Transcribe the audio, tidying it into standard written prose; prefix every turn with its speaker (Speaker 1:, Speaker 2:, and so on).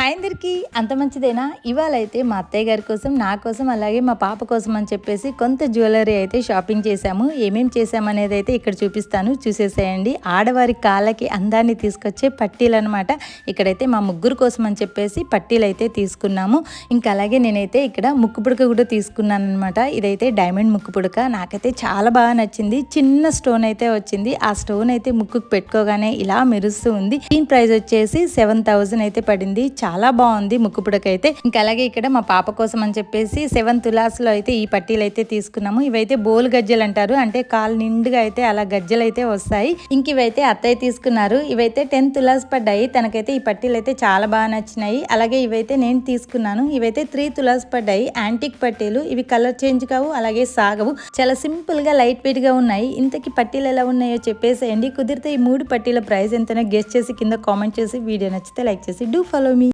Speaker 1: Hi అందరికీ అంత మంచిదేనా. ఇవాళ అయితే మా అత్తయ్య గారి కోసం, నా కోసం, అలాగే మా పాప కోసం అని చెప్పేసి కొంత జ్యువెలరీ అయితే షాపింగ్ చేశాము. ఏమేం చేసామనేది అయితే ఇక్కడ చూపిస్తాను, చూసేసేయండి. ఆడవారి కాళ్ళకి అందాన్ని తీసుకొచ్చే పట్టీలు అనమాట. ఇక్కడైతే మా ముగ్గురు కోసం అని చెప్పేసి పట్టీలు అయితే తీసుకున్నాము. ఇంకా అలాగే నేనైతే ఇక్కడ ముక్కు పుడక కూడా తీసుకున్నాను అనమాట. ఇదైతే డైమండ్ ముక్కు పుడక, నాకైతే చాలా బాగా నచ్చింది. చిన్న స్టోన్ అయితే వచ్చింది. ఆ స్టోన్ అయితే ముక్కుకు పెట్టుకోగానే ఇలా మెరుస్తూ ఉంది. దీని ప్రైస్ వచ్చేసి 7,000 అయితే పడింది. చాలా బాగుంది ముక్కు పుడకైతే. ఇంకా అలాగే ఇక్కడ మా పాప కోసం అని చెప్పేసి 7 తులాస్లో అయితే ఈ పట్టీలు అయితే తీసుకున్నాము. ఇవైతే బోల్ గజ్జలు అంటారు, అంటే కాలు నిండుగా అయితే అలా గజ్జలు అయితే వస్తాయి. ఇంక ఇవైతే అత్తయ్య తీసుకున్నారు. ఇవైతే 10 తులాస్ పడ్డాయి. తనకైతే ఈ పట్టీలు అయితే చాలా బాగా నచ్చినాయి. అలాగే ఇవైతే నేను తీసుకున్నాను. ఇవైతే 3 తులాస్ పడ్డాయి. యాంటిక్ పట్టీలు, ఇవి కలర్ చేంజ్ కావు, అలాగే సాగవు. చాలా సింపుల్ గా లైట్ వెయిట్ గా ఉన్నాయి. ఇంతకి పట్టీలు ఎలా ఉన్నాయో చెప్పేసేయండి. కుదిరితే ఈ 3 పట్టీల ప్రైస్ ఎంతనో గెస్ చేసి కింద కామెంట్ చేసి, వీడియో నచ్చితే లైక్ చేసి డూ ఫాలో మీ.